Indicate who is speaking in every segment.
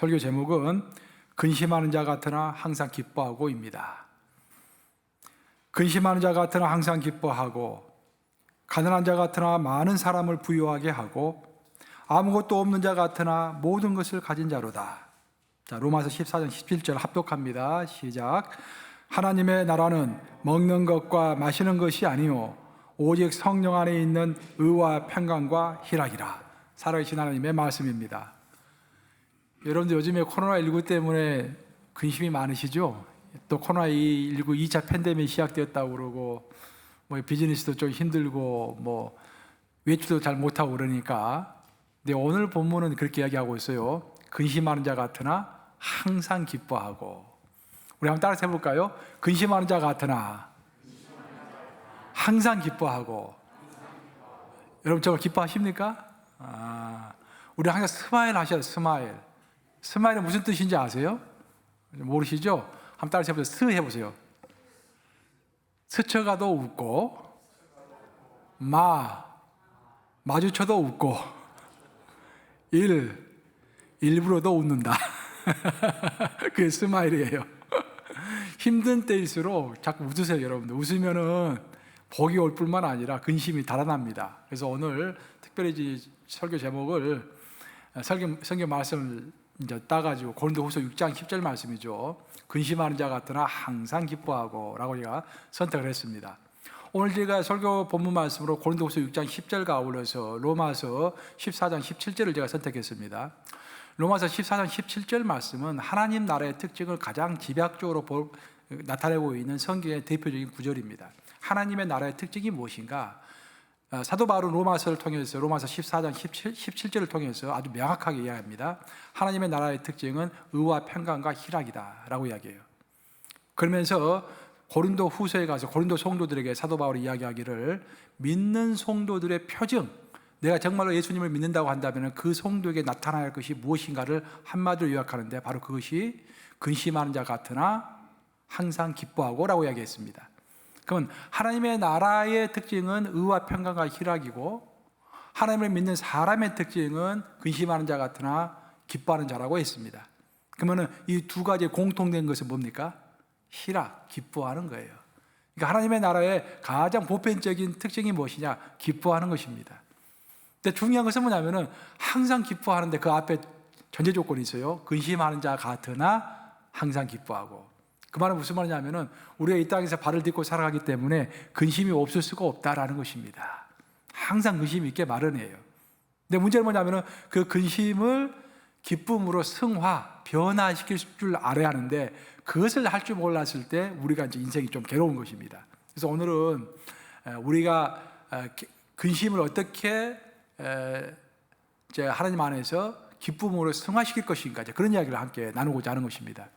Speaker 1: 설교 제목은 근심하는 자 같으나 항상 기뻐하고입니다. 근심하는 자 같으나 항상 기뻐하고, 가난한 자 같으나 많은 사람을 부유하게 하고, 아무것도 없는 자 같으나 모든 것을 가진 자로다. 자, 로마서 14장 17절 합독합니다. 시작. 하나님의 나라는 먹는 것과 마시는 것이 아니요 오직 성령 안에 있는 의와 평강과 희락이라. 살아계신 하나님의 말씀입니다. 여러분들 요즘에 코로나19 때문에 근심이 많으시죠? 또 코로나19 2차 팬데믹이 시작되었다고 그러고, 비즈니스도 좀 힘들고, 외출도 잘 못하고 그러니까. 근데 오늘 본문은 그렇게 이야기하고 있어요. 근심하는 자 같으나 항상 기뻐하고. 우리 한번 따라서 해볼까요? 근심하는 자 같으나 항상 기뻐하고. 여러분 정말 기뻐하십니까? 우리 항상 스마일 하셔야 돼요. 스마일. 스마일은 무슨 뜻인지 아세요? 모르시죠? 한번 따라서 해보세요. 스 해보세요. 스쳐가도 웃고, 마주쳐도 웃고, 일부러도 웃는다. 그게 스마일이에요. 힘든 때일수록 자꾸 웃으세요, 여러분들. 웃으면은 복이 올 뿐만 아니라 근심이 달아납니다. 그래서 오늘 특별히 설교 제목을 성경 말씀을 이제 따가지고 고린도후서 6장 10절 말씀이죠. 근심하는 자 같으나 항상 기뻐하고 라고 제가 선택을 했습니다. 오늘 제가 설교 본문 말씀으로 고린도후서 6장 10절과 아울러서 로마서 14장 17절을 제가 선택했습니다. 로마서 14장 17절 말씀은 하나님 나라의 특징을 가장 집약적으로 나타내고 있는 성경의 대표적인 구절입니다. 하나님의 나라의 특징이 무엇인가? 사도 바울은 로마서를 통해서 로마서 14장 17절을 통해서 아주 명확하게 이야기합니다. 하나님의 나라의 특징은 의와 평강과 희락이다 라고 이야기해요. 그러면서 고린도 후서에 가서 고린도 성도들에게 사도 바울이 이야기하기를, 믿는 성도들의 표징, 내가 정말로 예수님을 믿는다고 한다면 그 성도에게 나타나야 할 것이 무엇인가를 한마디로 요약하는데 바로 그것이 근심하는 자 같으나 항상 기뻐하고 라고 이야기했습니다. 그러면 하나님의 나라의 특징은 의와 평강과 희락이고, 하나님을 믿는 사람의 특징은 근심하는 자 같으나 기뻐하는 자라고 했습니다. 그러면 이 두 가지의 공통된 것은 뭡니까? 희락, 기뻐하는 거예요. 그러니까 하나님의 나라의 가장 보편적인 특징이 무엇이냐? 기뻐하는 것입니다. 근데 중요한 것은 뭐냐면은 항상 기뻐하는데 그 앞에 전제 조건이 있어요. 근심하는 자 같으나 항상 기뻐하고. 그 말은 무슨 말이냐면은 우리가 이 땅에서 발을 딛고 살아가기 때문에 근심이 없을 수가 없다라는 것입니다. 항상 근심이 있게 마련이에요. 근데 문제는 뭐냐면은 그 근심을 기쁨으로 변화시킬 줄 알아야 하는데 그것을 할 줄 몰랐을 때 우리가 이제 인생이 좀 괴로운 것입니다. 그래서 오늘은 우리가 근심을 어떻게 이제 하나님 안에서 기쁨으로 승화시킬 것인가, 그런 이야기를 함께 나누고자 하는 것입니다.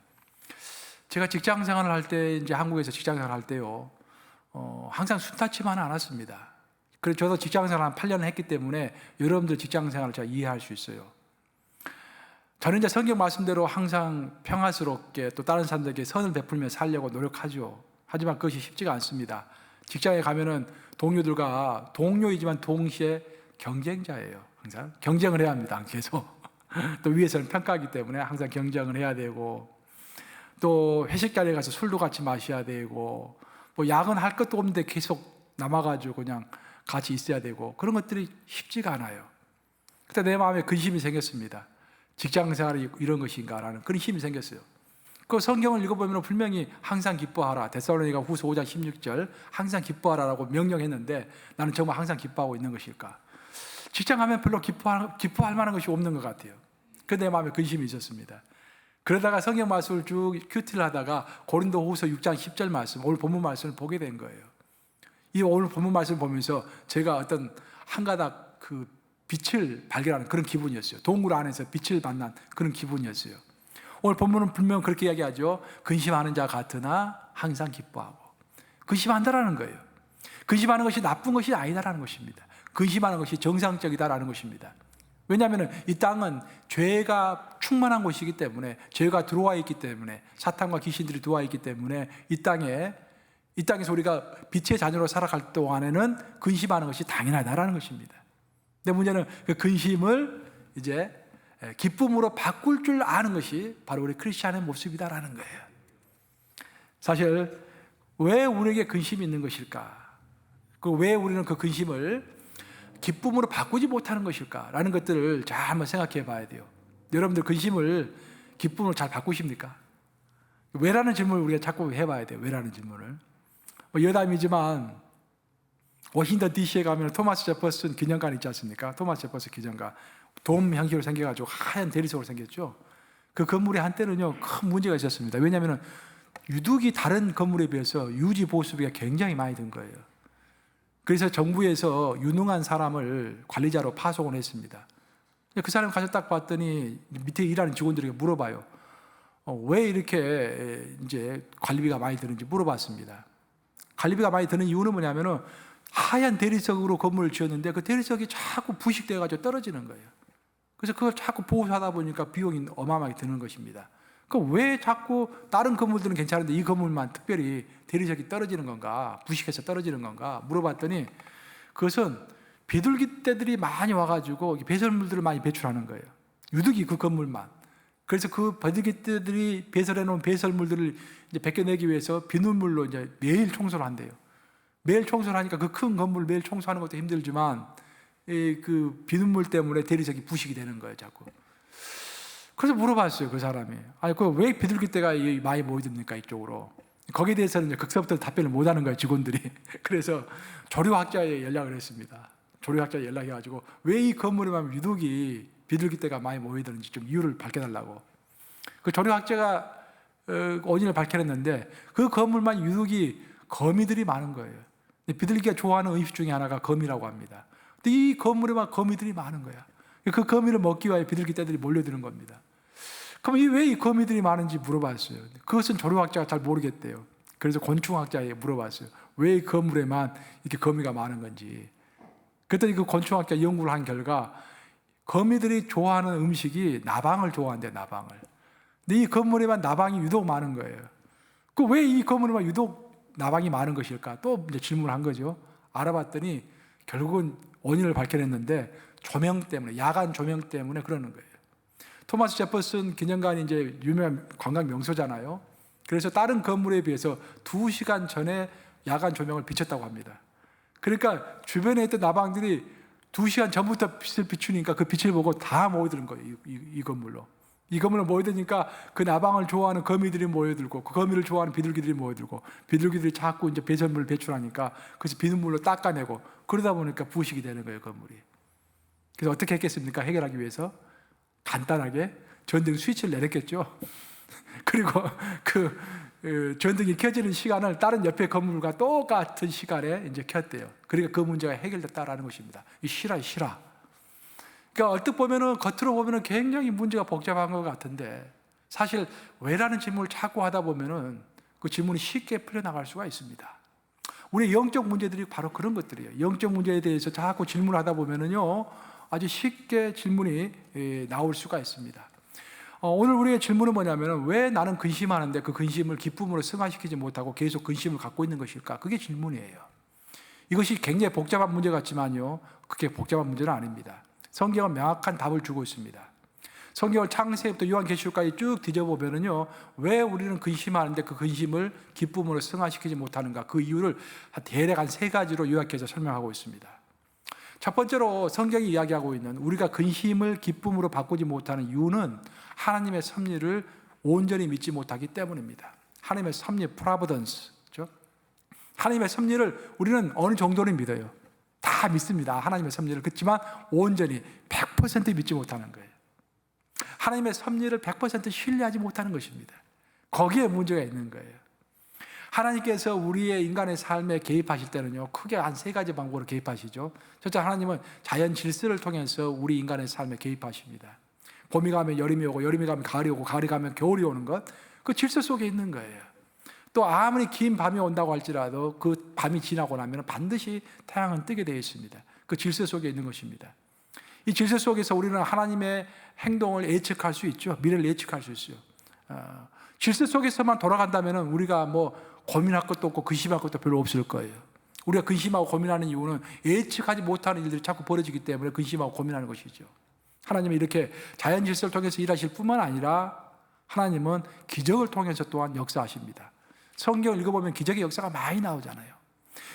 Speaker 1: 제가 직장 생활을 할 때, 이제 한국에서 직장 생활을 할 때요, 항상 순탄치만은 않았습니다. 그래서 저도 직장 생활을 한 8년을 했기 때문에 여러분들 직장 생활을 제가 이해할 수 있어요. 저는 이제 성경 말씀대로 항상 평화스럽게 또 다른 사람들에게 선을 베풀며 살려고 노력하죠. 하지만 그것이 쉽지가 않습니다. 직장에 가면은 동료들과 동료이지만 동시에 경쟁자예요. 항상 경쟁을 해야 합니다. 계속. 또 위에서는 평가하기 때문에 항상 경쟁을 해야 되고, 또 회식 자리에 가서 술도 같이 마셔야 되고, 야근할 것도 없는데 계속 남아가지고 그냥 같이 있어야 되고, 그런 것들이 쉽지가 않아요. 그때 내 마음에 근심이 생겼습니다. 직장 생활이 이런 것인가라는 그런 힘이 생겼어요. 그 성경을 읽어보면 분명히 항상 기뻐하라, 데살로니가 후서 5장 16절 항상 기뻐하라라고 명령했는데 나는 정말 항상 기뻐하고 있는 것일까? 직장 가면 별로 기뻐할 만한 것이 없는 것 같아요. 그 내 마음에 근심이 있었습니다. 그러다가 성경 말씀을 쭉 큐티를 하다가 고린도후서 6장 10절 말씀, 오늘 본문 말씀을 보게 된 거예요. 이 오늘 본문 말씀을 보면서 제가 어떤 한 가닥 그 빛을 발견하는 그런 기분이었어요. 동굴 안에서 빛을 만난 그런 기분이었어요. 오늘 본문은 분명 그렇게 이야기하죠. 근심하는 자 같으나 항상 기뻐하고. 근심한다라는 거예요. 근심하는 것이 나쁜 것이 아니다라는 것입니다. 근심하는 것이 정상적이다라는 것입니다. 왜냐하면 이 땅은 죄가 충만한 곳이기 때문에, 죄가 들어와 있기 때문에, 사탄과 귀신들이 들어와 있기 때문에 이 땅에서 우리가 빛의 자녀로 살아갈 동안에는 근심하는 것이 당연하다라는 것입니다. 근데 문제는 그 근심을 이제 기쁨으로 바꿀 줄 아는 것이 바로 우리 크리스찬의 모습이다라는 거예요. 사실 왜 우리에게 근심이 있는 것일까? 왜 우리는 그 근심을 기쁨으로 바꾸지 못하는 것일까라는 것들을 잘 한번 생각해 봐야 돼요. 여러분들 근심을 기쁨으로 잘 바꾸십니까? 왜라는 질문을 우리가 자꾸 해봐야 돼요. 왜라는 질문을. 여담이지만 워싱턴 DC에 가면 토마스 제퍼슨 기념관 있지 않습니까? 토마스 제퍼슨 기념관. 돔 형식으로 생겨가지고 하얀 대리석으로 생겼죠. 그 건물이 한때는요 큰 문제가 있었습니다. 왜냐하면 유독이 다른 건물에 비해서 유지 보수비가 굉장히 많이 든 거예요. 그래서 정부에서 유능한 사람을 관리자로 파송을 했습니다. 그 사람 가서 딱 봤더니 밑에 일하는 직원들에게 물어봐요. 왜 이렇게 이제 관리비가 많이 드는지 물어봤습니다. 관리비가 많이 드는 이유는 뭐냐면은 하얀 대리석으로 건물을 지었는데 그 대리석이 자꾸 부식돼가지고 떨어지는 거예요. 그래서 그걸 자꾸 보수하다 보니까 비용이 어마어마하게 드는 것입니다. 왜 자꾸 다른 건물들은 괜찮은데 이 건물만 특별히 대리석이 떨어지는 건가, 부식해서 떨어지는 건가 물어봤더니 그것은 비둘기떼들이 많이 와가지고 배설물들을 많이 배출하는 거예요. 유독이 그 건물만. 그래서 그 비둘기떼들이 배설해 놓은 배설물들을 이제 벗겨내기 위해서 비눗물로 이제 매일 청소를 한대요. 매일 청소를 하니까 그 큰 건물 매일 청소하는 것도 힘들지만 그 비눗물 때문에 대리석이 부식이 되는 거예요, 자꾸. 그래서 물어봤어요, 그 사람이. 아니, 왜 비둘기떼가 많이 모이듭니까, 이쪽으로? 거기에 대해서는 이제 극서부터 답변을 못 하는 거예요, 직원들이. 그래서 조류학자에 연락을 했습니다. 조류학자에 연락해가지고 왜 이 건물에만 유독이 비둘기떼가 많이 모이드는지 좀 이유를 밝혀달라고. 그 조류학자가 원인을 밝혀냈는데 그 건물만 유독이 거미들이 많은 거예요. 비둘기가 좋아하는 음식 중에 하나가 거미라고 합니다. 근데 이 건물에만 거미들이 많은 거야. 그 거미를 먹기 위해 비둘기떼들이 몰려드는 겁니다. 그럼 왜 이 거미들이 많은지 물어봤어요. 그것은 조류학자가 잘 모르겠대요. 그래서 곤충학자에게 물어봤어요. 왜 이 건물에만 이렇게 거미가 많은 건지. 그랬더니 그 곤충학자 연구를 한 결과 거미들이 좋아하는 음식이 나방을 좋아한대요, 나방을. 근데 이 건물에만 나방이 유독 많은 거예요. 왜 이 건물에만 유독 나방이 많은 것일까? 또 이제 질문을 한 거죠. 알아봤더니 결국은 원인을 밝혀냈는데 조명 때문에, 야간 조명 때문에 그러는 거예요. 토마스 제퍼슨 기념관이 이제 유명한 관광 명소잖아요. 그래서 다른 건물에 비해서 2시간 전에 야간 조명을 비췄다고 합니다. 그러니까 주변에 있던 나방들이 2시간 전부터 빛을 비추니까 그 빛을 보고 다 모여드는 거예요, 이 건물로. 이 건물로 모여드니까 그 나방을 좋아하는 거미들이 모여들고 그 거미를 좋아하는 비둘기들이 모여들고 비둘기들이 자꾸 이제 배설물을 배출하니까 그래서 비눗물로 닦아내고 그러다 보니까 부식이 되는 거예요, 건물이. 그래서 어떻게 했겠습니까? 해결하기 위해서 간단하게 전등 스위치를 내렸겠죠. 그리고 그 전등이 켜지는 시간을 다른 옆에 건물과 똑같은 시간에 이제 켰대요. 그러니까 그 문제가 해결됐다라는 것입니다. 이 실화. 그러니까 얼뜻 보면은 겉으로 보면은 굉장히 문제가 복잡한 것 같은데 사실 왜라는 질문을 자꾸 하다 보면은 그 질문이 쉽게 풀려나갈 수가 있습니다. 우리 영적 문제들이 바로 그런 것들이에요. 영적 문제에 대해서 자꾸 질문을 하다 보면은요 아주 쉽게 질문이 나올 수가 있습니다. 오늘 우리의 질문은 뭐냐면은 왜 나는 근심하는데 그 근심을 기쁨으로 승화시키지 못하고 계속 근심을 갖고 있는 것일까? 그게 질문이에요. 이것이 굉장히 복잡한 문제 같지만요 그게 복잡한 문제는 아닙니다. 성경은 명확한 답을 주고 있습니다. 성경을 창세기부터 요한계시록까지 쭉 뒤져보면은요 왜 우리는 근심하는데 그 근심을 기쁨으로 승화시키지 못하는가? 그 이유를 대략 한 3가지로 요약해서 설명하고 있습니다. 첫 번째로 성경이 이야기하고 있는 우리가 근심을 기쁨으로 바꾸지 못하는 이유는 하나님의 섭리를 온전히 믿지 못하기 때문입니다. 하나님의 섭리, 프로비던스, 그렇죠? 하나님의 섭리를 우리는 어느 정도는 믿어요. 다 믿습니다. 하나님의 섭리를. 그렇지만 온전히 100% 믿지 못하는 거예요. 하나님의 섭리를 100% 신뢰하지 못하는 것입니다. 거기에 문제가 있는 거예요. 하나님께서 우리의 인간의 삶에 개입하실 때는요 크게 한 3가지 방법으로 개입하시죠. 첫째, 하나님은 자연 질서를 통해서 우리 인간의 삶에 개입하십니다. 봄이 가면 여름이 오고 여름이 가면 가을이 오고 가을이 가면 겨울이 오는 것, 그 질서 속에 있는 거예요. 또 아무리 긴 밤이 온다고 할지라도 그 밤이 지나고 나면 반드시 태양은 뜨게 되어 있습니다. 그 질서 속에 있는 것입니다. 이 질서 속에서 우리는 하나님의 행동을 예측할 수 있죠. 미래를 예측할 수 있어요. 질서 속에서만 돌아간다면 우리가 뭐 고민할 것도 없고 근심할 것도 별로 없을 거예요. 우리가 근심하고 고민하는 이유는 예측하지 못하는 일들이 자꾸 벌어지기 때문에 근심하고 고민하는 것이죠. 하나님은 이렇게 자연 질서를 통해서 일하실 뿐만 아니라 하나님은 기적을 통해서 또한 역사하십니다. 성경을 읽어보면 기적의 역사가 많이 나오잖아요.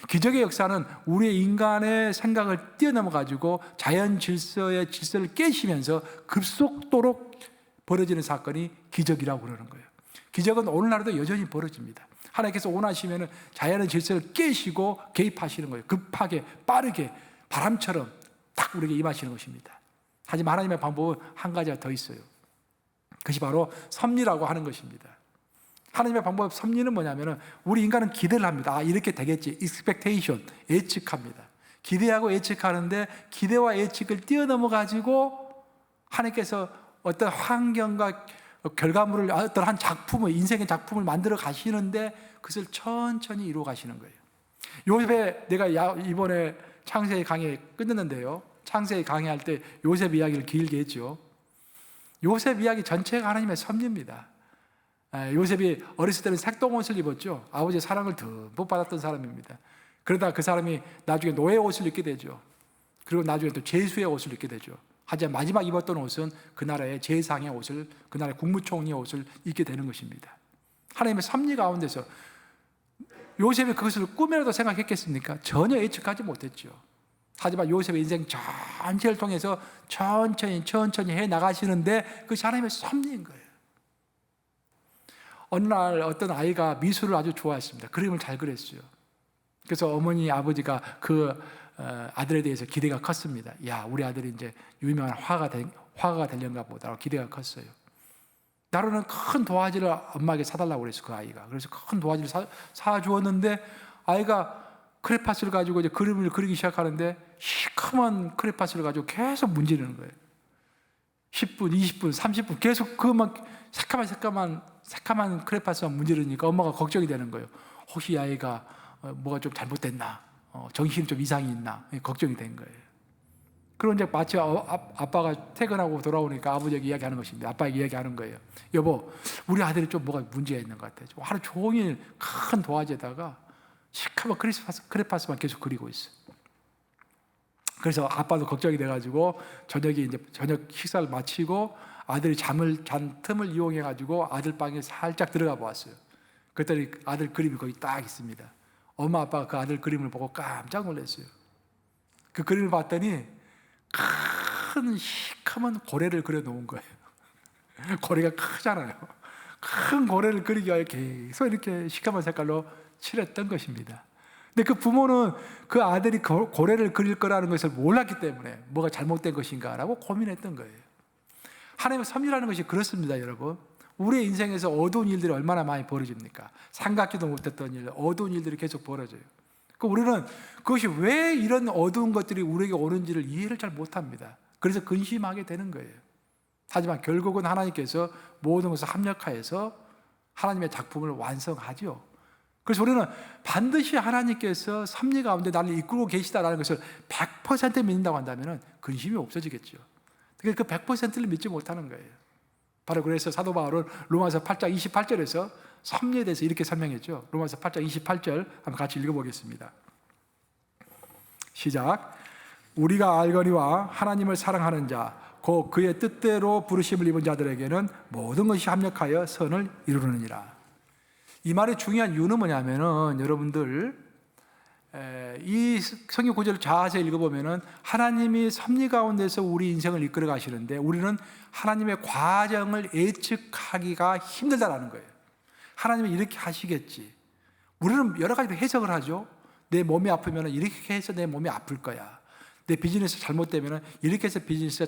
Speaker 1: 기적의 역사는 우리의 인간의 생각을 뛰어넘어 가지고 자연 질서의 질서를 깨시면서 급속도로 벌어지는 사건이 기적이라고 그러는 거예요. 기적은 오늘날도 여전히 벌어집니다. 하나님께서 원하시면 자연의 질서를 깨시고 개입하시는 거예요. 급하게 빠르게 바람처럼 딱 우리에게 임하시는 것입니다. 하지만 하나님의 방법은 한 가지가 더 있어요. 그것이 바로 섭리라고 하는 것입니다. 하나님의 방법 섭리는 뭐냐면 우리 인간은 기대를 합니다. 아, 이렇게 되겠지. expectation, 예측합니다. 기대하고 예측하는데 기대와 예측을 뛰어넘어 가지고 하나님께서 어떤 환경과 결과물을 어떤 한 작품을 인생의 작품을 만들어 가시는데 그것을 천천히 이루어 가시는 거예요. 요셉의 내가 이번에 창세기 강의 끝냈는데요. 창세기 강의할 때 요셉 이야기를 길게 했죠. 요셉 이야기 전체가 하나님의 섭리입니다. 요셉이 어렸을 때는 색동옷을 입었죠. 아버지의 사랑을 듬뿍 받았던 사람입니다. 그러다 그 사람이 나중에 노예의 옷을 입게 되죠. 그리고 나중에 또 제수의 옷을 입게 되죠. 하지만 마지막 입었던 옷은 그 나라의 제상의 옷을, 그 나라의 국무총리의 옷을 입게 되는 것입니다. 하나님의 섭리 가운데서 요셉이 그것을 꿈이라도 생각했겠습니까? 전혀 예측하지 못했죠. 하지만 요셉의 인생 전체를 통해서 천천히 해 나가시는데 그것이 하나님의 섭리인 거예요. 어느 날 어떤 아이가 미술을 아주 좋아했습니다. 그림을 잘 그렸어요. 그래서 어머니, 아버지가 그 아들에 대해서 기대가 컸습니다. 야, 우리 아들이 이제 유명한 화가가 되려는가 보다 기대가 컸어요. 나로는 큰 도화지를 엄마에게 사달라고 그랬어요, 그 아이가. 그래서 큰 도화지를 사주었는데 아이가 크레파스를 가지고 이제 그림을 그리기 시작하는데 시커먼 크레파스를 가지고 계속 문지르는 거예요. 10분, 20분, 30분 계속 그 막 새까만 크레파스만 문지르니까 엄마가 걱정이 되는 거예요. 혹시 이 아이가 뭐가 좀 잘못됐나? 정신이 좀 이상이 있나? 걱정이 된 거예요. 그런 이제 마치 아빠가 퇴근하고 돌아오니까 아버지에게 이야기하는 것입니다. 아빠에게 이야기하는 거예요. 여보, 우리 아들이 좀 뭐가 문제가 있는 것 같아. 하루 종일 큰 도화지에다가 시커먼 크레파스만 계속 그리고 있어. 그래서 아빠도 걱정이 돼가지고 저녁 식사를 마치고 아들이 잠을 잔 틈을 이용해가지고 아들 방에 살짝 들어가 보았어요. 그랬더니 아들 그림이 거기 딱 있습니다. 엄마 아빠가 그 아들 그림을 보고 깜짝 놀랐어요. 그 그림을 봤더니 큰 시커먼 고래를 그려놓은 거예요. 고래가 크잖아요. 큰 고래를 그리기 위해 계속 이렇게 시커먼 색깔로 칠했던 것입니다. 근데 그 부모는 그 아들이 고래를 그릴 거라는 것을 몰랐기 때문에 뭐가 잘못된 것인가라고 고민했던 거예요. 하나님의 섭리라는 것이 그렇습니다, 여러분. 우리의 인생에서 어두운 일들이 얼마나 많이 벌어집니까? 생각지도 못했던 일, 어두운 일들이 계속 벌어져요. 우리는 그것이 왜 이런 어두운 것들이 우리에게 오는지를 이해를 잘 못합니다. 그래서 근심하게 되는 거예요. 하지만 결국은 하나님께서 모든 것을 합력하여서 하나님의 작품을 완성하죠. 그래서 우리는 반드시 하나님께서 섭리 가운데 나를 이끌고 계시다라는 것을 100% 믿는다고 한다면 근심이 없어지겠죠. 그 100%를 믿지 못하는 거예요. 바로 그래서 사도 바울은 로마서 8장 28절에서 섭리에 대해서 이렇게 설명했죠. 로마서 8장 28절 한번 같이 읽어보겠습니다. 시작. 우리가 알거니와 하나님을 사랑하는 자, 곧 그의 뜻대로 부르심을 입은 자들에게는 모든 것이 합력하여 선을 이루느니라. 이 말의 중요한 이유는 뭐냐면은 여러분들 이 성경 구절을 자세히 읽어보면은 하나님이 섭리 가운데서 우리 인생을 이끌어 가시는데 우리는 하나님의 과정을 예측하기가 힘들다라는 거예요. 하나님은 이렇게 하시겠지. 우리는 여러 가지 해석을 하죠. 내 몸이 아프면 이렇게 해서 내 몸이 아플 거야. 내 비즈니스 잘못되면 이렇게 해서 비즈니스가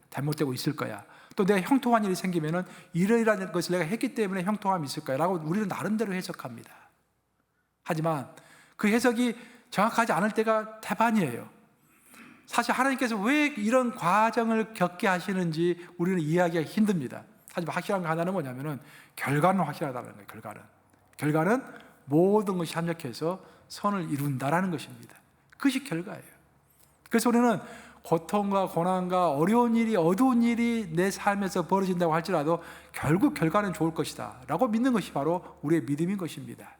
Speaker 1: 잘못되고 있을 거야. 또 내가 형통한 일이 생기면 이러이러한 것을 내가 했기 때문에 형통함이 있을 거야 라고 우리는 나름대로 해석합니다. 하지만 그 해석이 정확하지 않을 때가 대반이에요. 사실 하나님께서 왜 이런 과정을 겪게 하시는지 우리는 이해하기가 힘듭니다. 하지만 확실한 거 하나는 뭐냐면은 결과는 확실하다는 거예요. 결과는 모든 것이 합력해서 선을 이룬다라는 것입니다. 그것이 결과예요. 그래서 우리는 고통과 고난과 어려운 일이, 어두운 일이 내 삶에서 벌어진다고 할지라도 결국 결과는 좋을 것이다 라고 믿는 것이 바로 우리의 믿음인 것입니다.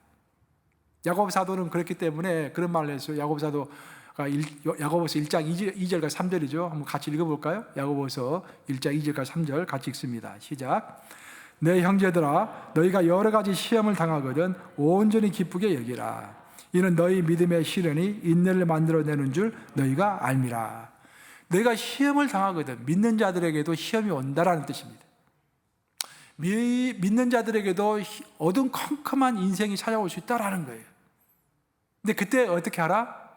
Speaker 1: 야곱 사도는 그렇기 때문에 그런 말을 했어요. 야곱 사도 야고보서 1장 2절과 3절이죠. 한번 같이 읽어볼까요? 야고보서 1장 2절과 3절 같이 읽습니다. 시작. 내 형제들아, 너희가 여러 가지 시험을 당하거든 온전히 기쁘게 여기라. 이는 너희 믿음의 시련이 인내를 만들어내는 줄 너희가 알미라. 너희가 시험을 당하거든, 믿는 자들에게도 시험이 온다라는 뜻입니다. 믿는 자들에게도 어둠컴컴한 인생이 찾아올 수 있다라는 거예요. 근데 그때 어떻게 하라?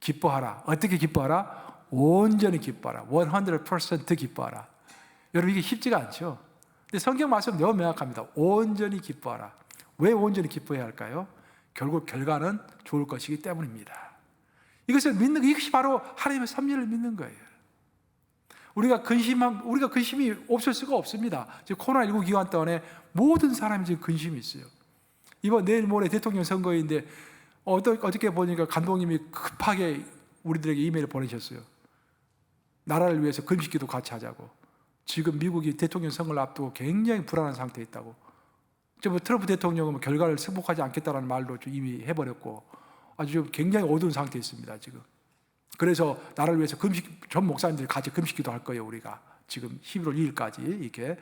Speaker 1: 기뻐하라. 어떻게 기뻐하라? 온전히 기뻐하라. 100% 기뻐하라. 여러분, 이게 쉽지가 않죠. 근데 성경 말씀 너무 명확합니다. 온전히 기뻐하라. 왜 온전히 기뻐해야 할까요? 결국 결과는 좋을 것이기 때문입니다. 이것을 믿는, 이것이 바로 하나님의 섭리를 믿는 거예요. 우리가 근심이 없을 수가 없습니다. 지금 코로나19 기간 동안에 모든 사람이 지금 근심이 있어요. 이번 내일 모레 대통령 선거인데 어저께 보니까 감독님이 급하게 우리들에게 이메일을 보내셨어요. 나라를 위해서 금식기도 같이 하자고. 지금 미국이 대통령 선거를 앞두고 굉장히 불안한 상태에 있다고. 지금 트럼프 대통령은 결과를 승복하지 않겠다는 말도 이미 해버렸고 아주 굉장히 어두운 상태에 있습니다. 지금. 그래서 나라를 위해서 전 목사님들이 같이 금식기도 할 거예요. 우리가 지금 11월 2일까지 이렇게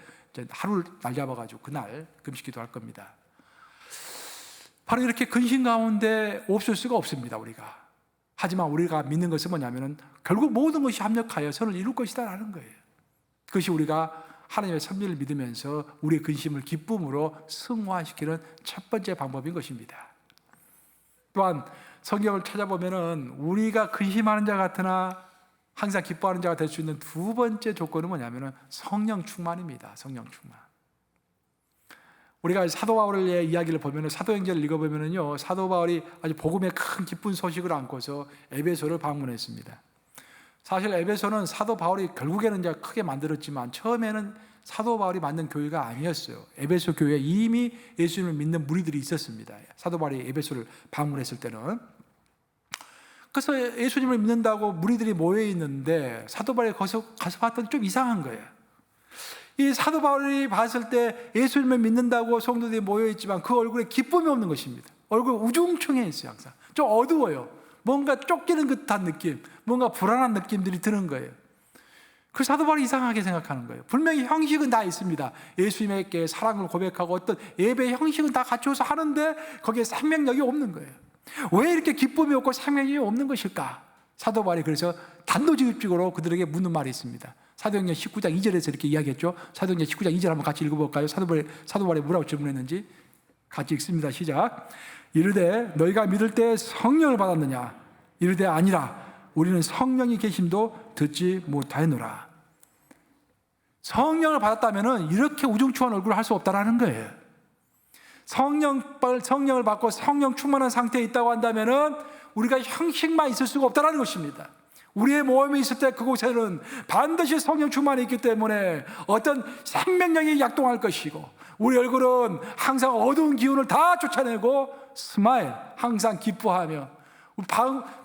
Speaker 1: 하루를 날 잡아가지고 그날 금식기도 할 겁니다. 바로 이렇게 근심 가운데 없을 수가 없습니다. 우리가. 하지만 우리가 믿는 것은 뭐냐면은 결국 모든 것이 합력하여 선을 이룰 것이다라는 거예요. 그것이 우리가 하나님의 섭리를 믿으면서 우리의 근심을 기쁨으로 승화시키는 첫 번째 방법인 것입니다. 또한 성경을 찾아보면은 우리가 근심하는 자 같으나 항상 기뻐하는 자가 될 수 있는 두 번째 조건은 뭐냐면은 성령 충만입니다. 성령 충만. 우리가 사도 바울의 이야기를 보면은 사도행전을 읽어보면은요, 사도 바울이 아주 복음의 큰 기쁜 소식을 안고서 에베소를 방문했습니다. 사실 에베소는 사도 바울이 결국에는 이제 크게 만들었지만 처음에는 사도 바울이 만든 교회가 아니었어요. 에베소 교회에 이미 예수님을 믿는 무리들이 있었습니다. 사도 바울이 에베소를 방문했을 때는. 그래서 예수님을 믿는다고 무리들이 모여 있는데 사도 바울이 가서 봤더니 좀 이상한 거예요. 이 사도 바울이 봤을 때 예수님을 믿는다고 성도들이 모여 있지만 그 얼굴에 기쁨이 없는 것입니다. 얼굴 우중충해 있어요. 항상 좀 어두워요. 뭔가 쫓기는 듯한 느낌, 뭔가 불안한 느낌들이 드는 거예요. 그 사도 바울이 이상하게 생각하는 거예요. 분명히 형식은 다 있습니다. 예수님에게 사랑을 고백하고 어떤 예배의 형식은 다 갖춰서 하는데 거기에 생명력이 없는 거예요. 왜 이렇게 기쁨이 없고 생명력이 없는 것일까? 사도 바울이 그래서 단도직입적으로 그들에게 묻는 말이 있습니다. 사도행전 19장 2절에서 이렇게 이야기했죠. 사도행전 19장 2절 한번 같이 읽어볼까요? 사도 바울이 뭐라고 질문했는지 같이 읽습니다. 시작. 이르되 너희가 믿을 때 성령을 받았느냐? 이르되 아니라 우리는 성령이 계심도 듣지 못하였노라. 성령을 받았다면 이렇게 우중충한 얼굴을 할 수 없다는 거예요. 성령을 받고 성령 충만한 상태에 있다고 한다면 우리가 형식만 있을 수가 없다는 것입니다. 우리의 모험이 있을 때 그곳에는 반드시 성령 충만이 있기 때문에 어떤 생명력이 약동할 것이고 우리 얼굴은 항상 어두운 기운을 다 쫓아내고 스마일, 항상 기뻐하며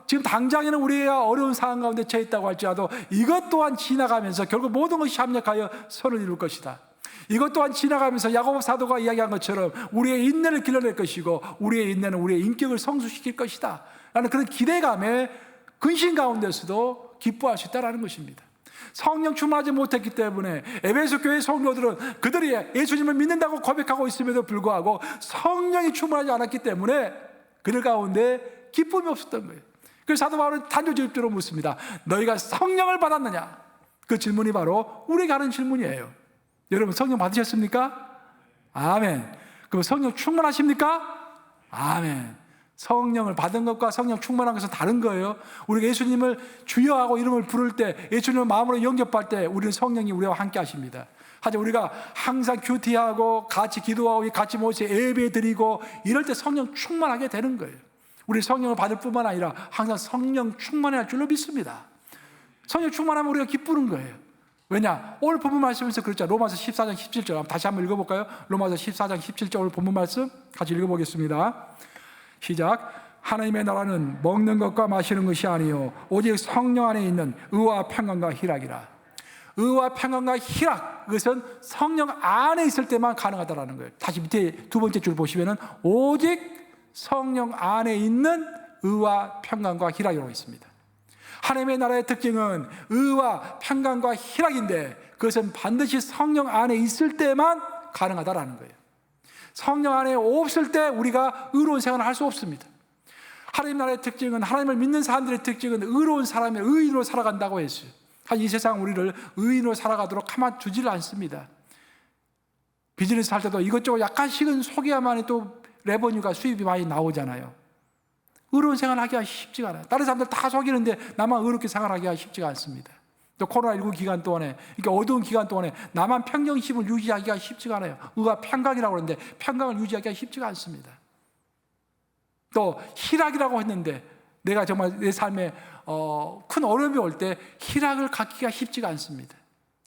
Speaker 1: 지금 당장에는 우리가 어려운 상황 가운데 처해 있다고 할지라도 이것 또한 지나가면서 결국 모든 것이 합력하여 선을 이룰 것이다. 이것 또한 지나가면서 야고보 사도가 이야기한 것처럼 우리의 인내를 길러낼 것이고 우리의 인내는 우리의 인격을 성숙시킬 것이다 라는 그런 기대감에 근심 가운데서도 기뻐할 수 있다는 것입니다. 성령 충만하지 못했기 때문에 에베소 교회 성도들은 그들이 예수님을 믿는다고 고백하고 있음에도 불구하고 성령이 충만하지 않았기 때문에 그들 가운데 기쁨이 없었던 거예요. 그래서 사도 바울은 단도직입적으로 묻습니다. 너희가 성령을 받았느냐? 그 질문이 바로 우리에게 하는 질문이에요. 여러분 성령 받으셨습니까? 아멘. 그럼 성령 충만하십니까? 아멘. 성령을 받은 것과 성령 충만한 것은 다른 거예요. 우리가 예수님을 주여하고 이름을 부를 때, 예수님을 마음으로 영접할 때 우리는 성령이 우리와 함께 하십니다. 하지만 우리가 항상 큐티하고 같이 기도하고 같이 모여서 예배 드리고 이럴 때 성령 충만하게 되는 거예요. 우리 성령을 받을 뿐만 아니라 항상 성령 충만해야 할 줄로 믿습니다. 성령 충만하면 우리가 기쁘는 거예요. 왜냐? 오늘 본문 말씀에서 그랬죠. 로마서 14장 17절 다시 한번 읽어볼까요? 로마서 14장 17절 오늘 본문 말씀 같이 읽어보겠습니다. 시작. 하나님의 나라는 먹는 것과 마시는 것이 아니요 오직 성령 안에 있는 의와 평안과 희락이라. 의와 평안과 희락, 그것은 성령 안에 있을 때만 가능하다는 거예요. 다시 밑에 두 번째 줄 보시면은 오직 성령 안에 있는 의와 평안과 희락이라고 있습니다. 하나님의 나라의 특징은 의와 평강과 희락인데 그것은 반드시 성령 안에 있을 때만 가능하다라는 거예요. 성령 안에 없을 때 우리가 의로운 생활을 할 수 없습니다. 하나님 나라의 특징은, 하나님을 믿는 사람들의 특징은 의로운 사람이 의인으로 살아간다고 했어요. 이 세상 우리를 의인으로 살아가도록 가만 두지를 않습니다. 비즈니스 할 때도 이것저것 약간씩은 속여야만 또 레버뉴가 수입이 많이 나오잖아요. 의로운 생활하기가 쉽지가 않아요. 다른 사람들 다 속이는데 나만 의롭게 생활하기가 쉽지가 않습니다. 또 코로나19 기간 동안에, 이렇게 어두운 기간 동안에 나만 평정심을 유지하기가 쉽지가 않아요. 의가 평강이라고 그러는데 평강을 유지하기가 쉽지가 않습니다. 또 희락이라고 했는데 내가 정말 내 삶에 큰 어려움이 올 때 희락을 갖기가 쉽지가 않습니다.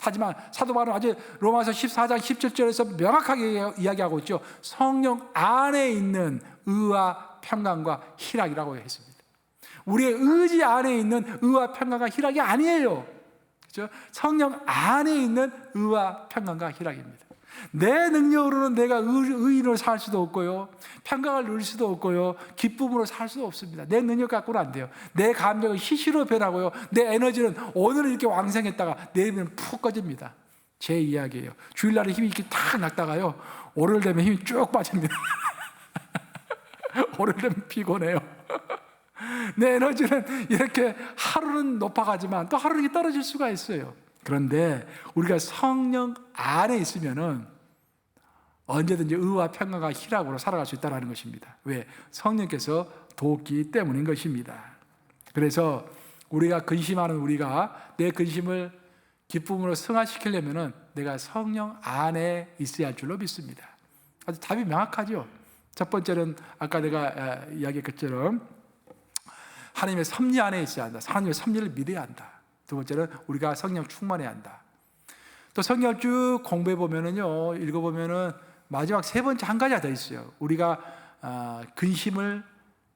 Speaker 1: 하지만 사도 바울은 아주 로마서 14장 17절에서 명확하게 이야기하고 있죠. 성령 안에 있는 의와 평강과 희락이라고 했습니다. 우리의 의지 안에 있는 의와 평강과 희락이 아니에요. 그렇죠? 성령 안에 있는 의와 평강과 희락입니다. 내 능력으로는 내가 의인으로 살 수도 없고요, 평강을 누릴 수도 없고요, 기쁨으로 살 수도 없습니다. 내 능력 갖고는 안 돼요. 내 감정은 시시로 변하고요, 내 에너지는 오늘은 이렇게 왕성했다가 내일은 푹 꺼집니다. 제 이야기예요. 주일날에 힘이 이렇게 탁 났다가요, 월요일 되면 힘이 쭉 빠집니다. 월요일 되면 피곤해요. 내 에너지는 이렇게 하루는 높아가지만 또 하루는 떨어질 수가 있어요. 그런데 우리가 성령 안에 있으면은 언제든지 의와 평강과 희락으로 살아갈 수 있다는 것입니다. 왜? 성령께서 돕기 때문인 것입니다. 그래서 우리가 근심하는 우리가 내 근심을 기쁨으로 승화시키려면은 내가 성령 안에 있어야 할 줄로 믿습니다. 아주 답이 명확하죠. 첫 번째는 아까 내가 이야기했던 것처럼 하나님의 섭리 안에 있어야 한다. 하나님의 섭리를 믿어야 한다. 두 번째는 우리가 성령 충만해야 한다. 또 성경을 쭉 공부해 보면은요, 읽어 보면은 마지막 세 번째 한 가지가 더 있어요. 우리가 근심을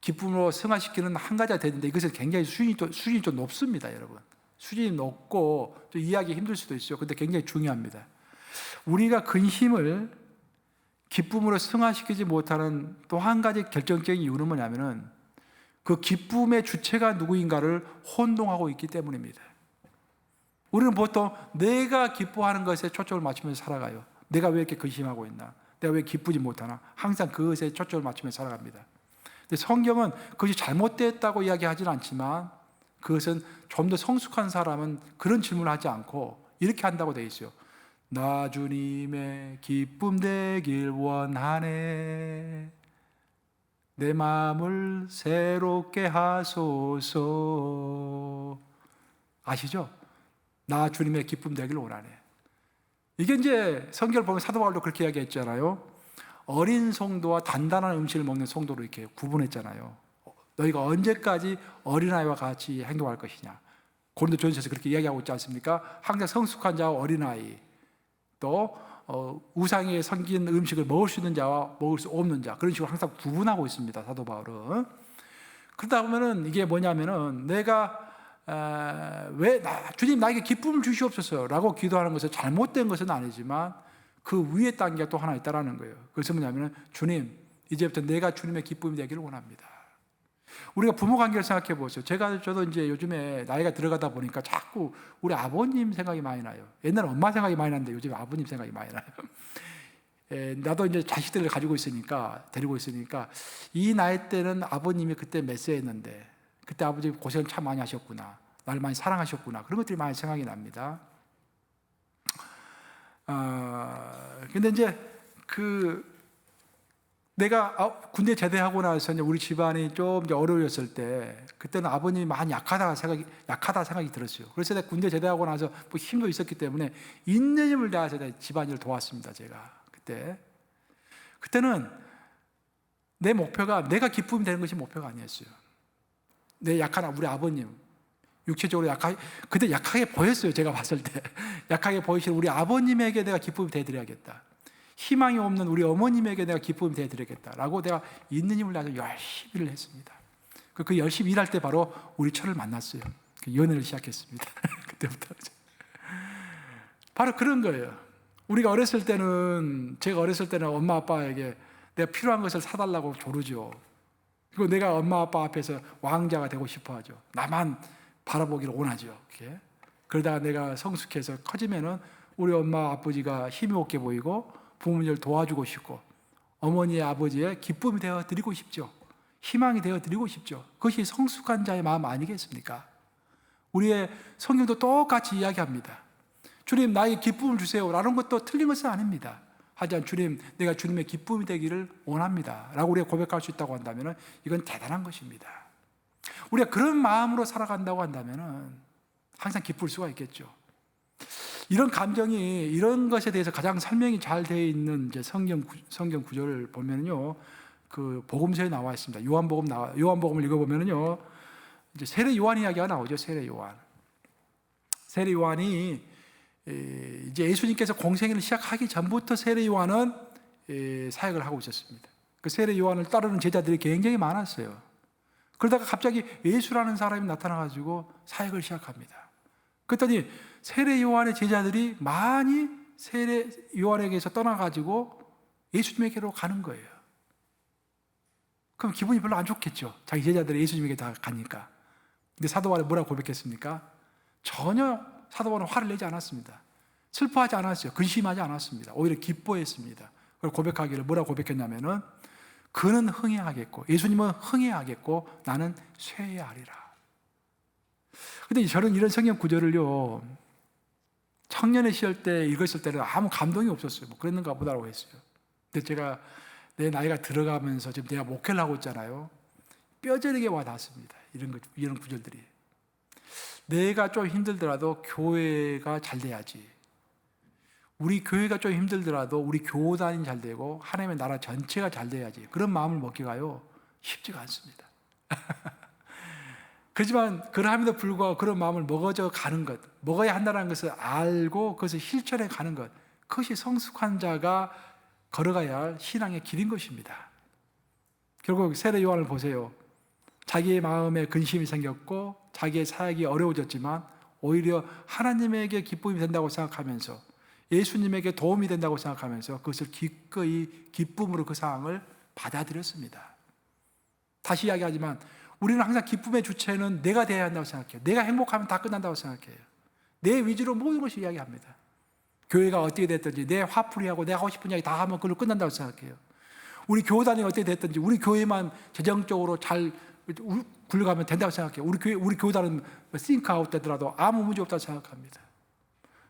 Speaker 1: 기쁨으로 승화시키는 한 가지가 되는데 이것은 굉장히 수준이 좀 높습니다, 여러분. 수준이 높고 좀 이해하기 힘들 수도 있어요. 근데 굉장히 중요합니다. 우리가 근심을 기쁨으로 승화시키지 못하는 또 한 가지 결정적인 이유는 뭐냐면은 그 기쁨의 주체가 누구인가를 혼동하고 있기 때문입니다. 우리는 보통 내가 기뻐하는 것에 초점을 맞추면서 살아가요. 내가 왜 이렇게 근심하고 있나? 내가 왜 기쁘지 못하나? 항상 그것에 초점을 맞추면서 살아갑니다. 근데 성경은 그것이 잘못됐다고 이야기하지는 않지만 그것은 좀 더 성숙한 사람은 그런 질문을 하지 않고 이렇게 한다고 되어 있어요. 나 주님의 기쁨 되길 원하네. 내 마음을 새롭게 하소서. 아시죠? 나 주님의 기쁨 되길 원하네. 이게 이제 성경을 보면 사도 바울도 그렇게 이야기했잖아요. 어린 성도와 단단한 음식을 먹는 성도로 이렇게 구분했잖아요. 너희가 언제까지 어린아이와 같이 행동할 것이냐. 고린도전서에서 그렇게 이야기하고 있지 않습니까? 항상 성숙한 자와 어린아이, 또 우상에 섬긴 음식을 먹을 수 있는 자와 먹을 수 없는 자, 그런 식으로 항상 구분하고 있습니다, 사도 바울은. 그러다 보면은 이게 뭐냐면은 내가 주님 나에게 기쁨을 주시옵소서라고 기도하는 것은 잘못된 것은 아니지만 그 위에 단계가 또 하나 있다라는 거예요. 그래서 뭐냐면은 주님, 이제부터 내가 주님의 기쁨이 되기를 원합니다. 우리가 부모 관계를 생각해 보세요. 저도 이제 요즘에 나이가 들어가다 보니까 자꾸 우리 아버님 생각이 많이 나요. 옛날에 엄마 생각이 많이 났는데 요즘 아버님 생각이 많이 나요. 나도 이제 자식들을 가지고 있으니까, 데리고 있으니까 이 나이 때는 아버님이 그때 몇 세였는데 그때 아버지 고생 참 많이 하셨구나, 나를 많이 사랑하셨구나, 그런 것들이 많이 생각이 납니다. 근데 이제 내가 군대 제대하고 나서 이제 우리 집안이 좀 이제 어려웠을 때 그때는 아버님이 많이 약하다 생각이 들었어요. 그래서 내가 군대 제대하고 나서 뭐 힘도 있었기 때문에 있는 힘을 다해서 집안일을 도왔습니다. 제가 그때는 내 목표가 내가 기쁨이 되는 것이 목표가 아니었어요. 내 약한 우리 아버님, 육체적으로 그때 약하게 보였어요. 제가 봤을 때 약하게 보이시는 우리 아버님에게 내가 기쁨이 되어드려야겠다. 희망이 없는 우리 어머님에게 내가 기쁨이 되어드리겠다라고 내가 있는 힘을 다해서 열심히 일을 했습니다. 그 열심히 일할 때 바로 우리 처를 만났어요. 연애를 시작했습니다. 그때부터. 바로 그런 거예요. 우리가 제가 어렸을 때는 엄마 아빠에게 내가 필요한 것을 사달라고 조르죠. 그리고 내가 엄마 아빠 앞에서 왕자가 되고 싶어 하죠. 나만 바라보기를 원하죠. 이렇게. 그러다가 내가 성숙해서 커지면은 우리 엄마 아버지가 힘이 없게 보이고 부모님을 도와주고 싶고 어머니의 아버지의 기쁨이 되어 드리고 싶죠. 희망이 되어 드리고 싶죠. 그것이 성숙한 자의 마음 아니겠습니까? 우리의 성경도 똑같이 이야기합니다. 주님 나에게 기쁨을 주세요 라는 것도 틀린 것은 아닙니다. 하지만 주님 내가 주님의 기쁨이 되기를 원합니다 라고 우리가 고백할 수 있다고 한다면 이건 대단한 것입니다. 우리가 그런 마음으로 살아간다고 한다면 항상 기쁠 수가 있겠죠. 이런 감정이 이런 것에 대해서 가장 설명이 잘 되어 있는 이제 성경 구절을 보면요, 그 복음서에 나와 있습니다. 요한복음을 읽어보면요, 이제 세례 요한 이야기가 나오죠. 세례 요한이 이제 예수님께서 공생애를 시작하기 전부터 세례 요한은 사역을 하고 있었습니다. 그 세례 요한을 따르는 제자들이 굉장히 많았어요. 그러다가 갑자기 예수라는 사람이 나타나가지고 사역을 시작합니다. 그랬더니 세례 요한의 제자들이 많이 세례 요한에게서 떠나가지고 예수님에게로 가는 거예요. 그럼 기분이 별로 안 좋겠죠. 자기 제자들이 예수님에게 다 가니까. 근데 사도 바울이 뭐라고 고백했습니까? 전혀 사도 바울은 화를 내지 않았습니다. 슬퍼하지 않았어요. 근심하지 않았습니다. 오히려 기뻐했습니다. 그걸 고백하기를 뭐라고 고백했냐면은 그는 흥해하겠고 예수님은 흥해하겠고 나는 쇠해하리라. 근데 저는 이런 성경 구절을요, 청년의 시절 때 읽었을 때는 아무 감동이 없었어요. 뭐 그랬는가 보다라고 했어요. 근데 제가 내 나이가 들어가면서 지금 내가 목회를 하고 있잖아요. 뼈저리게 와 닿습니다. 이런 구절들이. 내가 좀 힘들더라도 교회가 잘 돼야지. 우리 교회가 좀 힘들더라도 우리 교단이 잘 되고 하나님의 나라 전체가 잘 돼야지. 그런 마음을 먹기가요 쉽지가 않습니다. 그렇지만 그러함에도 불구하고 그런 마음을 먹어져 가는 것, 먹어야 한다는 것을 알고 그것을 실천해 가는 것, 그것이 성숙한 자가 걸어가야 할 신앙의 길인 것입니다. 결국 세례 요한을 보세요. 자기의 마음에 근심이 생겼고 자기의 사역이 어려워졌지만 오히려 하나님에게 기쁨이 된다고 생각하면서 예수님에게 도움이 된다고 생각하면서 그것을 기꺼이 기쁨으로 그 상황을 받아들였습니다. 다시 이야기하지만 우리는 항상 기쁨의 주체는 내가 되어야 한다고 생각해요. 내가 행복하면 다 끝난다고 생각해요. 내 위주로 모든 것을 이야기합니다. 교회가 어떻게 됐든지 내 화풀이하고 내가 하고 싶은 이야기 다 하면 그걸로 끝난다고 생각해요. 우리 교단이 어떻게 됐든지 우리 교회만 재정적으로 잘 굴러가면 된다고 생각해요. 우리 교단은 싱크아웃 되더라도 아무 문제 없다고 생각합니다.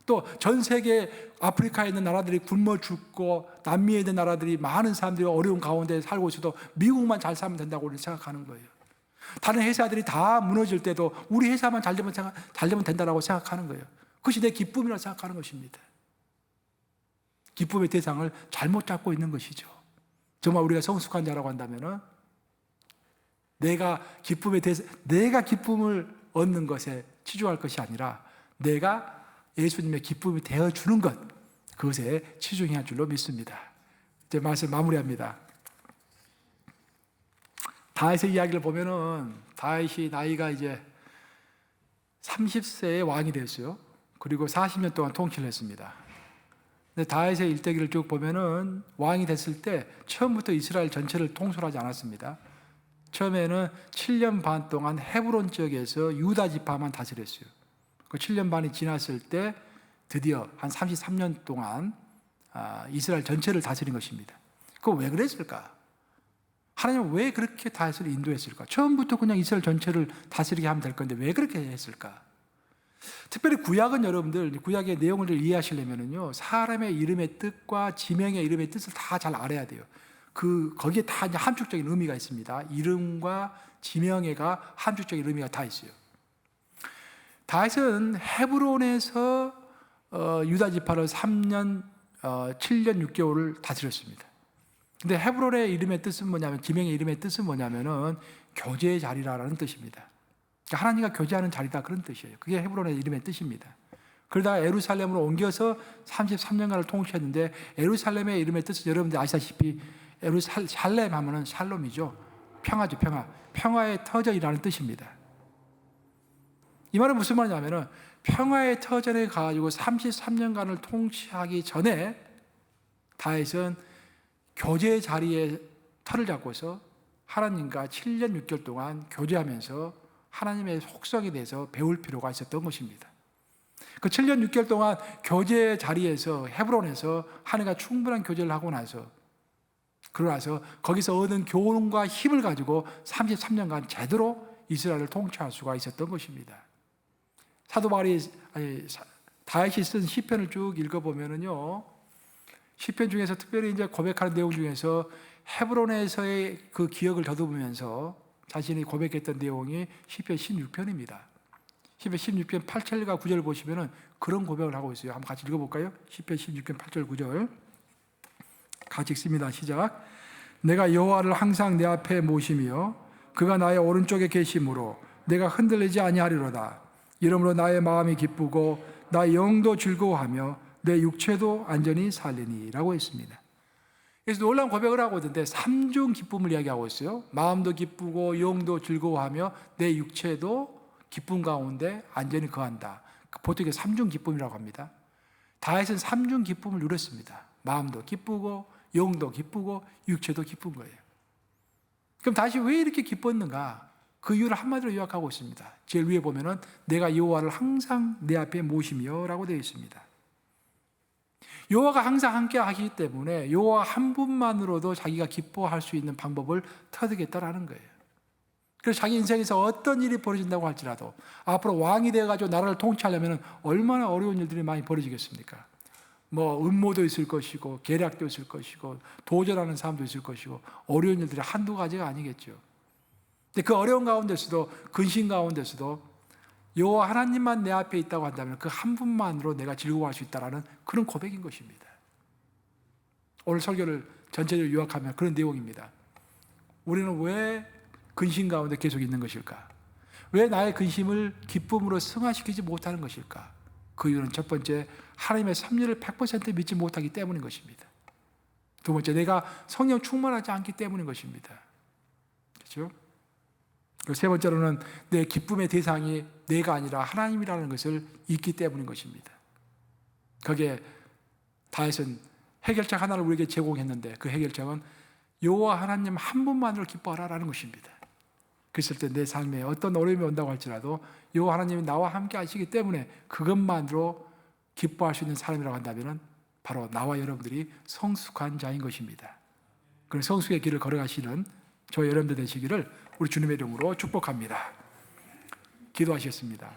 Speaker 1: 또 전 세계 아프리카에 있는 나라들이 굶어 죽고 남미에 있는 나라들이 많은 사람들이 어려운 가운데 살고 있어도 미국만 잘 살면 된다고 우리는 생각하는 거예요. 다른 회사들이 다 무너질 때도 우리 회사만 잘 되면 된다고 생각하는 거예요. 그것이 내 기쁨이라고 생각하는 것입니다. 기쁨의 대상을 잘못 잡고 있는 것이죠. 정말 우리가 성숙한 자라고 한다면은 내가 기쁨을 얻는 것에 치중할 것이 아니라 내가 예수님의 기쁨이 되어주는 것, 그것에 치중해야 할 줄로 믿습니다. 이제 말씀 마무리합니다. 다윗의 이야기를 보면은 다윗이 나이가 이제 30세에 왕이 됐어요. 그리고 40년 동안 통치를 했습니다. 근데 다윗의 일대기를 쭉 보면은 왕이 됐을 때 처음부터 이스라엘 전체를 통솔하지 않았습니다. 처음에는 7년 반 동안 헤브론 지역에서 유다 지파만 다스렸어요. 그 7년 반이 지났을 때 드디어 한 33년 동안 이스라엘 전체를 다스린 것입니다. 그거 왜 그랬을까? 하나님은 왜 그렇게 다윗을 인도했을까? 처음부터 그냥 이스라엘 전체를 다스리게 하면 될 건데 왜 그렇게 했을까? 특별히 구약은 여러분들 구약의 내용을 이해하시려면요 사람의 이름의 뜻과 지명의 이름의 뜻을 다 잘 알아야 돼요. 거기에 다 이제 함축적인 의미가 있습니다. 이름과 지명에가 함축적인 의미가 다 있어요. 다윗은 헤브론에서 유다 지파를 7년 6개월을 다스렸습니다. 근데 헤브론의 이름의 뜻은 뭐냐면, 지명의 이름의 뜻은 뭐냐면은 교제의 자리라는 뜻입니다. 그러니까 하나님과 교제하는 자리다, 그런 뜻이에요. 그게 헤브론의 이름의 뜻입니다. 그러다가 예루살렘으로 옮겨서 33년간을 통치했는데, 예루살렘의 이름의 뜻은 여러분들 아시다시피 예루살렘 하면은 샬롬이죠. 평화죠, 평화. 평화의 터전이라는 뜻입니다. 이 말은 무슨 말이냐면은 평화의 터전에 가지고 33년간을 통치하기 전에 다윗은 교제 자리에 터를 잡고서 하나님과 7년 6개월 동안 교제하면서 하나님의 속성에 대해서 배울 필요가 있었던 것입니다. 그 7년 6개월 동안 교제 자리에서 헤브론에서 한 해가 충분한 교제를 하고 나서 그러나서 거기서 얻은 교훈과 힘을 가지고 33년간 제대로 이스라엘을 통치할 수가 있었던 것입니다. 사도 바울이 다윗이 쓴 시편을 쭉 읽어보면은요, 시편 중에서 특별히 이제 고백하는 내용 중에서 헤브론에서의 그 기억을 더듬으면서 자신이 고백했던 내용이 시편 16편입니다. 시편 16편 8절과 9절 보시면은 그런 고백을 하고 있어요. 한번 같이 읽어볼까요? 시편 16편 8절 9절 같이 읽습니다. 시작. 내가 여호와를 항상 내 앞에 모시며 그가 나의 오른쪽에 계심으로 내가 흔들리지 아니하리로다. 이러므로 나의 마음이 기쁘고 나의 영도 즐거워하며 내 육체도 안전히 살리니 라고 했습니다. 그래서 놀라운 고백을 하고 있는데 삼중 기쁨을 이야기하고 있어요. 마음도 기쁘고 영도 즐거워하며 내 육체도 기쁨 가운데 안전히 거한다. 보통 이게 삼중 기쁨이라고 합니다. 다윗은 삼중 기쁨을 누렸습니다. 마음도 기쁘고 영도 기쁘고 육체도 기쁜 거예요. 그럼 다시 왜 이렇게 기뻤는가? 그 이유를 한마디로 요약하고 있습니다. 제일 위에 보면은 내가 여호와를 항상 내 앞에 모시며 라고 되어 있습니다. 여호와가 항상 함께 하시기 때문에 여호와 한 분만으로도 자기가 기뻐할 수 있는 방법을 터득했다라는 거예요. 그래서 자기 인생에서 어떤 일이 벌어진다고 할지라도 앞으로 왕이 되어가지고 나라를 통치하려면 얼마나 어려운 일들이 많이 벌어지겠습니까? 뭐 음모도 있을 것이고 계략도 있을 것이고 도전하는 사람도 있을 것이고 어려운 일들이 한두 가지가 아니겠죠. 근데 그 어려운 가운데서도 근심 가운데서도 여호와 하나님만 내 앞에 있다고 한다면 그 한 분만으로 내가 즐거워할 수 있다라는 그런 고백인 것입니다. 오늘 설교를 전체적으로 요약하면 그런 내용입니다. 우리는 왜 근심 가운데 계속 있는 것일까? 왜 나의 근심을 기쁨으로 승화시키지 못하는 것일까? 그 이유는 첫 번째, 하나님의 섭리를 100% 믿지 못하기 때문인 것입니다. 두 번째, 내가 성령 충만하지 않기 때문인 것입니다. 그렇죠? 그리고 세 번째로는 내 기쁨의 대상이 내가 아니라 하나님이라는 것을 잊기 때문인 것입니다. 거기에 다윗은 해결책 하나를 우리에게 제공했는데 그 해결책은 여호와 하나님 한 분만으로 기뻐하라라는 것입니다. 그랬을 때 내 삶에 어떤 어려움이 온다고 할지라도 여호와 하나님이 나와 함께 하시기 때문에 그것만으로 기뻐할 수 있는 사람이라고 한다면 바로 나와 여러분들이 성숙한 자인 것입니다. 그런 성숙의 길을 걸어가시는 저 여러분들 되시기를 우리 주님의 이름으로 축복합니다. 기도하시겠습니다.